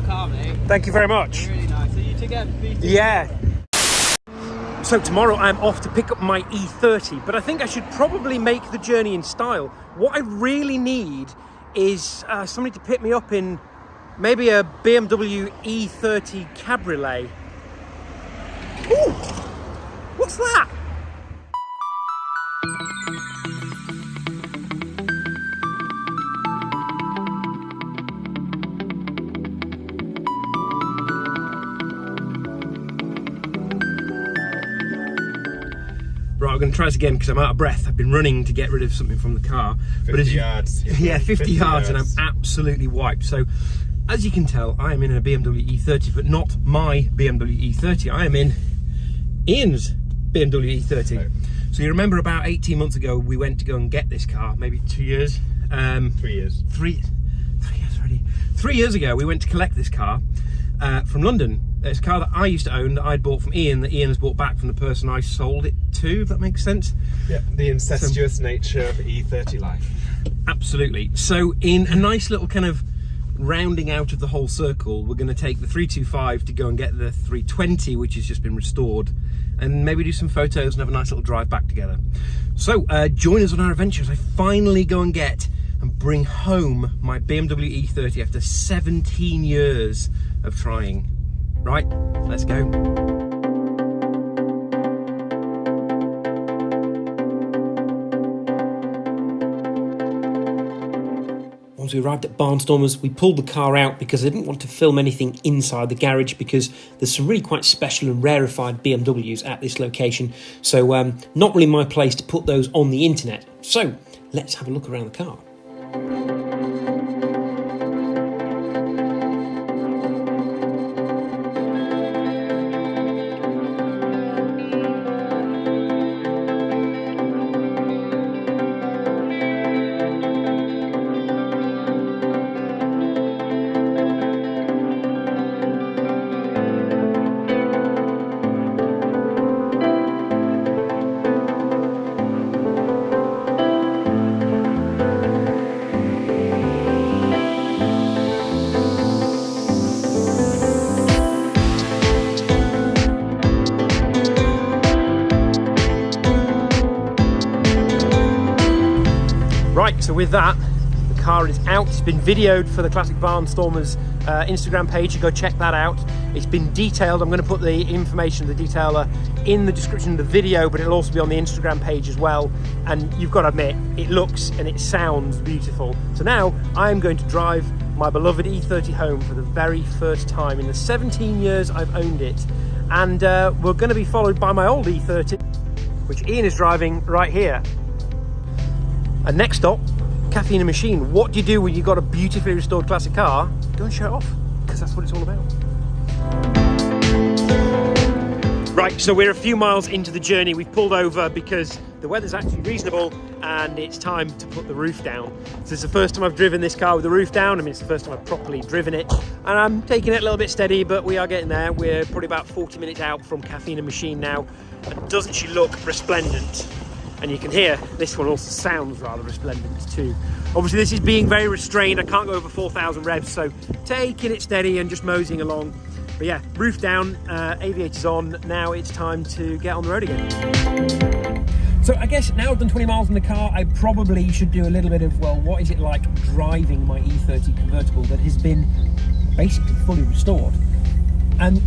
cool car, mate. Thank you very much. Really nice. Are you together? Yeah. So tomorrow I'm off to pick up my E30, but I think I should probably make the journey in style. What I really need is somebody to pick me up in maybe a BMW E30 Cabriolet. Ooh, what's that? Right, I'm going to try this again because I'm out of breath. I've been running to get rid of something from the car. 50 yards. Yeah, 50 yards and I'm absolutely wiped. So, as you can tell, I am in a BMW E30, but not my BMW E30. I am in Ian's BMW E30. Right. So you remember about 18 months ago, we went to go and get this car, maybe 2 years? 3 years. 3 years already. 3 years ago, we went to collect this car from London. It's a car that I used to own, that I'd bought from Ian, that Ian has bought back from the person I sold it to, if that makes sense. Yeah, the incestuous nature of E30 life. Absolutely. So in a nice little kind of rounding out of the whole circle, we're going to take the 325 to go and get the 320, which has just been restored, and maybe do some photos and have a nice little drive back together. So join us on our adventure as I finally go and get and bring home my BMW E30 after 17 years of trying. Right, let's go. Once we arrived at Bahnstormers, we pulled the car out because I didn't want to film anything inside the garage because there's some really quite special and rarefied BMWs at this location. So not really my place to put those on the internet. So let's have a look around the car. Right, so with that, the car is out. It's been videoed for the Classic Bahnstormers Instagram page. You go check that out. It's been detailed. I'm going to put the information of the detailer in the description of the video, but it'll also be on the Instagram page as well. And you've got to admit, it looks and it sounds beautiful. So now I'm going to drive my beloved E30 home for the very first time in the 17 years I've owned it. And we're going to be followed by my old E30, which Ian is driving right here. And next stop, Caffeine and Machine. What do you do when you've got a beautifully restored classic car? Go and show it off, because that's what it's all about. Right, so we're a few miles into the journey. We've pulled over because the weather's actually reasonable and it's time to put the roof down. So it's the first time I've driven this car with the roof down. I mean, it's the first time I've properly driven it. And I'm taking it a little bit steady, but we are getting there. We're probably about 40 minutes out from Caffeine and Machine now. And doesn't she look resplendent? And you can hear this one also sounds rather resplendent too. Obviously this is being very restrained. I can't go over 4,000 revs, so taking it steady and just moseying along. But yeah, roof down, aviators on. Now it's time to get on the road again. So I guess now I've done 20 miles in the car, I probably should do a little bit of, well, what is it like driving my E30 convertible that has been basically fully restored? And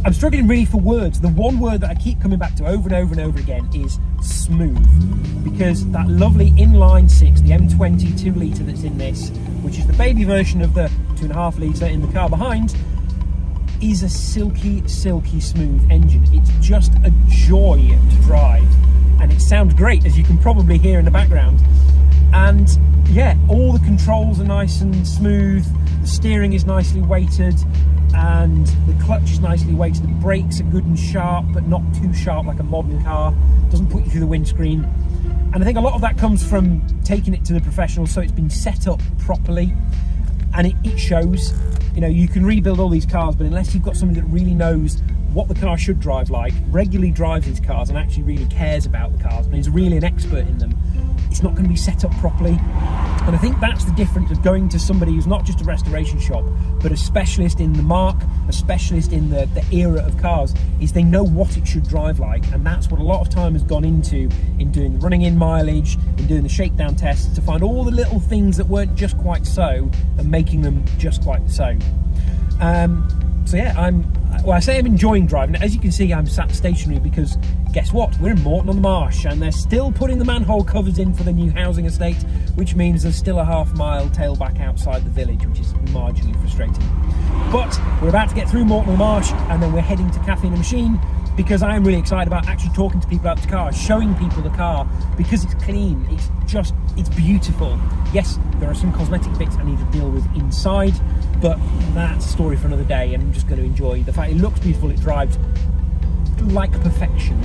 I'm struggling really for words. The one word that I keep coming back to over and over and over again is smooth. Because that lovely inline six, the M20 2 litre that's in this, which is the baby version of the 2.5 litre in the car behind, is a silky, silky smooth engine. It's just a joy to drive. And it sounds great, as you can probably hear in the background. And yeah, all the controls are nice and smooth. The steering is nicely weighted. And the clutch is nicely weighted. The brakes are good and sharp, but not too sharp like a modern car. Doesn't put you through the windscreen. And I think a lot of that comes from taking it to the professionals, so it's been set up properly. And it shows. You know, you can rebuild all these cars, but unless you've got somebody that really knows what the car should drive like, regularly drives these cars and actually really cares about the cars and is really an expert in them, it's not going to be set up properly. And I think that's the difference of going to somebody who's not just a restoration shop, but a specialist in the marque, a specialist in the era of cars, is they know what it should drive like. And that's what a lot of time has gone into in doing the running in mileage, in doing the shakedown tests, to find all the little things that weren't just quite so and making them just quite so. So yeah, I say I'm enjoying driving. As you can see, I'm sat stationary because guess what? We're in Moreton-on-the-Marsh and they're still putting the manhole covers in for the new housing estate, which means there's still a half-mile tailback outside the village, which is marginally frustrating. But we're about to get through Moreton-on-the-Marsh and then we're heading to Caffeine and Machine, because I am really excited about actually talking to people about the car, showing people the car, because it's clean, it's beautiful. Yes, there are some cosmetic bits I need to deal with inside, but that's a story for another day, and I'm just going to enjoy the fact it looks beautiful, it drives like perfection.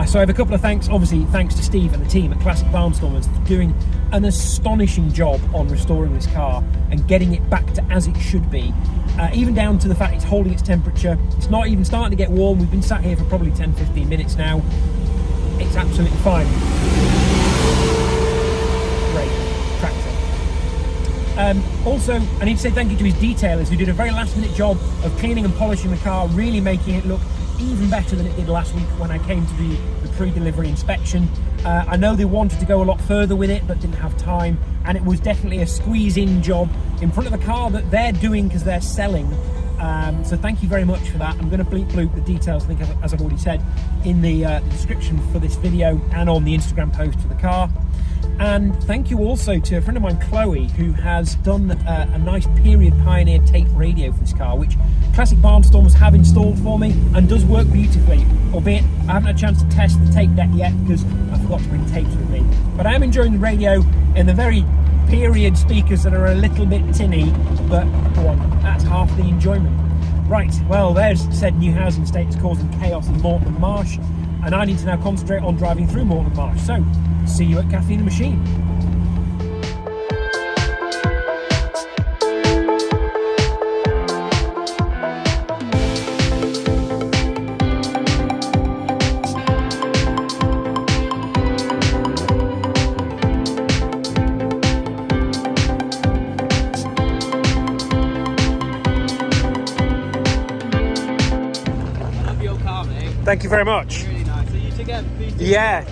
So I have a couple of thanks, obviously thanks to Steve and the team at Classic Bahnstormers for doing an astonishing job on restoring this car and getting it back to as it should be. Even down to the fact it's holding its temperature. It's not even starting to get warm. We've been sat here for probably 10-15 minutes now. It's absolutely fine. Great tractor. Also, I need to say thank you to his detailers who did a very last minute job of cleaning and polishing the car, really making it look even better than it did last week when I came to do the pre-delivery inspection. I know they wanted to go a lot further with it but didn't have time, and it was definitely a squeeze-in job in front of a car that they're doing because they're selling. So thank you very much for that. I'm going to bleep bloop the details, I think, as I've already said, in the description for this video and on the Instagram post for the car. And thank you also to a friend of mine, Chloe, who has done a nice period Pioneer tape radio for this car, which Classic Bahnstormers have installed for me and does work beautifully, albeit I haven't had a chance to test the tape deck yet because I forgot to bring tapes with me. But I am enjoying the radio and the very period speakers that are a little bit tinny, but go on, that's half the enjoyment. Right, well, there's said new housing estate is causing chaos in Moreton-on-the-Marsh, and I need to now concentrate on driving through Moreton-on-the-Marsh. So, see you at Caffeine and Machine. Thank you very much. Really nice. Are you together? Yeah.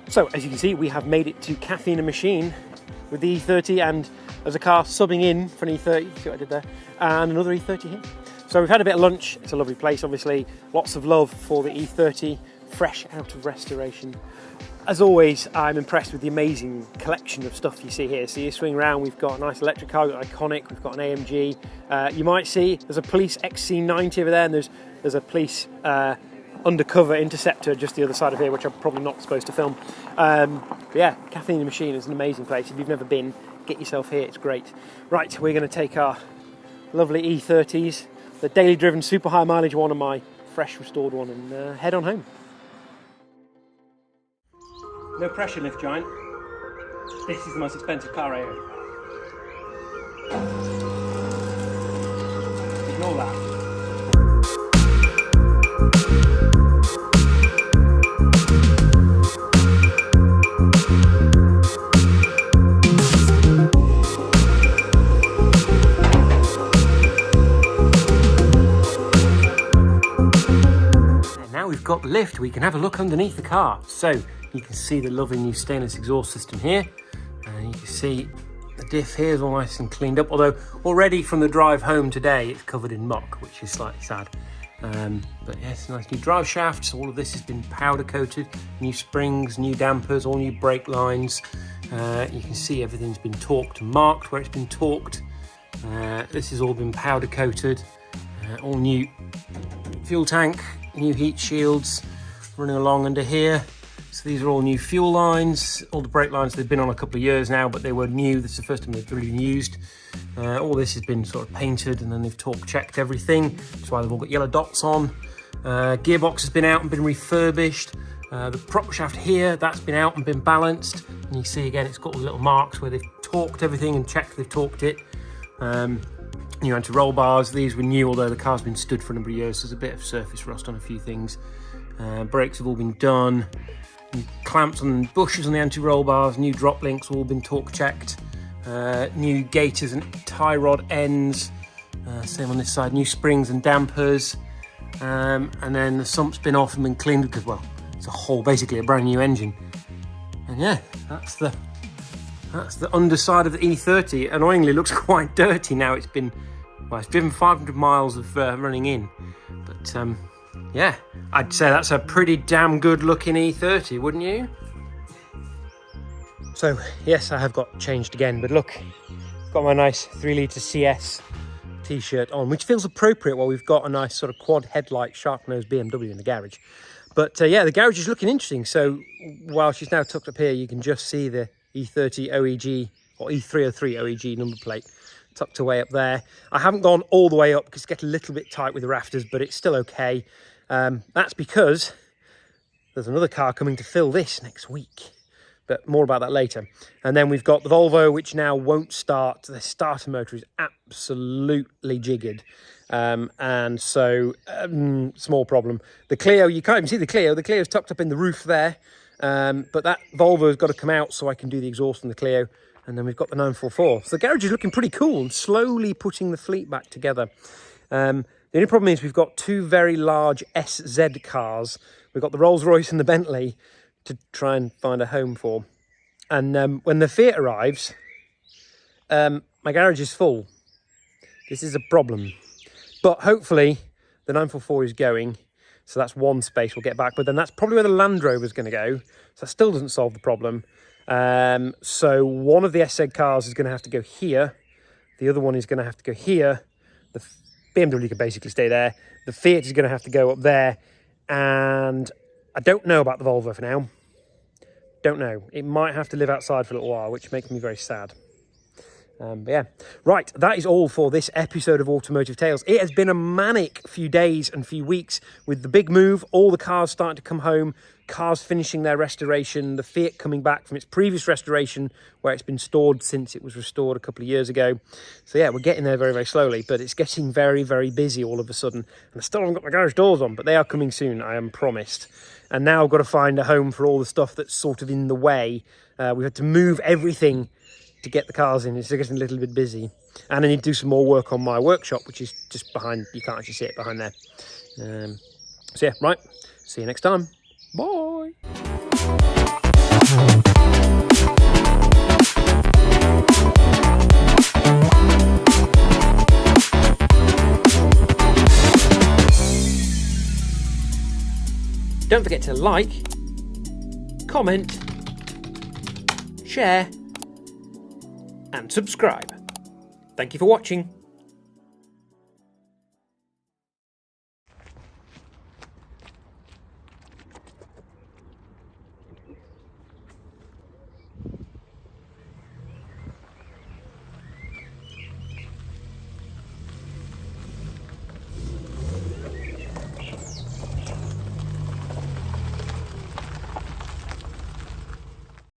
So as you can see, we have made it to Caffeine and Machine with the E30, and there's a car subbing in for an E30, see what I did there, and another E30 here. So we've had a bit of lunch. It's a lovely place, obviously. Lots of love for the E30, fresh out of restoration. As always, I'm impressed with the amazing collection of stuff you see here. So you swing around, we've got a nice electric car, we've got Iconic, we've got an AMG. You might see there's a police XC90 over there, and there's a police undercover Interceptor just the other side of here, which I'm probably not supposed to film. But yeah, Caffeine and Machine is an amazing place. If you've never been, get yourself here, it's great. Right, we're going to take our lovely E30s, the daily driven super high mileage one and my fresh restored one, and head on home. No pressure lift giant. This is the most expensive car I own. Ignore that. We've got the lift, we can have a look underneath the car. So you can see the lovely new stainless exhaust system here, and you can see the diff here is all nice and cleaned up, although already from the drive home today it's covered in muck, which is slightly sad. But yes, nice new drive shafts. All of this has been powder coated, new springs, new dampers, all new brake lines. You can see everything's been torqued and marked where it's been torqued. This has all been powder coated, all new fuel tank, new heat shields running along under here. So these are all new fuel lines. All the brake lines, they've been on a couple of years now, but they were new. This is the first time they've really been used. All this has been sort of painted, and then they've torque checked everything. That's why they've all got yellow dots on. Gearbox has been out and been refurbished. The prop shaft here, that's been out and been balanced. And you see again, it's got all the little marks where they've torqued everything and checked they've torqued it. New anti-roll bars. These were new, although the car's been stood for a number of years, so there's a bit of surface rust on a few things. Brakes have all been done. New clamps and bushes on the anti-roll bars. New drop links all been torque checked. New gaiters and tie rod ends. Same on this side. New springs and dampers. And then the sump's been off and been cleaned because, well, it's basically a brand new engine. And yeah, that's the underside of the E30. Annoyingly, looks quite dirty now. It's driven 500 miles of running in, but yeah, I'd say that's a pretty damn good looking E30, wouldn't you? So yes, I have got changed again, but look, I've got my nice 3-litre CS t-shirt on, which feels appropriate while we've got a nice sort of quad headlight shark nose BMW in the garage. But yeah, the garage is looking interesting. So while she's now tucked up here, you can just see the E30 OEG or E303 OEG number plate tucked away up there. I haven't gone all the way up because it's getting a little bit tight with the rafters, but it's still okay. That's because there's another car coming to fill this next week, but more about that later. And then we've got the Volvo, which now won't start. The starter motor is absolutely jiggered. And so, small problem. The Clio, you can't even see the Clio. The Clio's tucked up in the roof there. But that Volvo's got to come out so I can do the exhaust on the Clio. And then we've got the 944. So the garage is looking pretty cool and slowly putting the fleet back together. The only problem is we've got two very large SZ cars. We've got the Rolls Royce and the Bentley to try and find a home for. And when the Fiat arrives, my garage is full. This is a problem. But hopefully the 944 is going. So that's one space we'll get back. But then that's probably where the Land Rover is going to go. So that still doesn't solve the problem. So one of the SZ cars is going to have to go here. The other one is going to have to go here. The BMW can basically stay there. The Fiat is going to have to go up there. And I don't know about the Volvo for now. Don't know. It might have to live outside for a little while, which makes me very sad. But yeah, right, that is all for this episode of Automotive Tales. It has been a manic few days and few weeks with the big move, all the cars starting to come home, cars finishing their restoration, the Fiat coming back from its previous restoration where it's been stored since it was restored a couple of years ago. So yeah, we're getting there very, very slowly, but it's getting very, very busy all of a sudden. And I still haven't got my garage doors on, but they are coming soon, I am promised. And now I've got to find a home for all the stuff that's sort of in the way. We've had to move everything to get the cars in. It's getting a little bit busy, and I need to do some more work on my workshop, which is just behind. You can't actually see it behind there. So yeah, right, see you next time. Bye. Don't forget to like, comment, share and subscribe. Thank you for watching.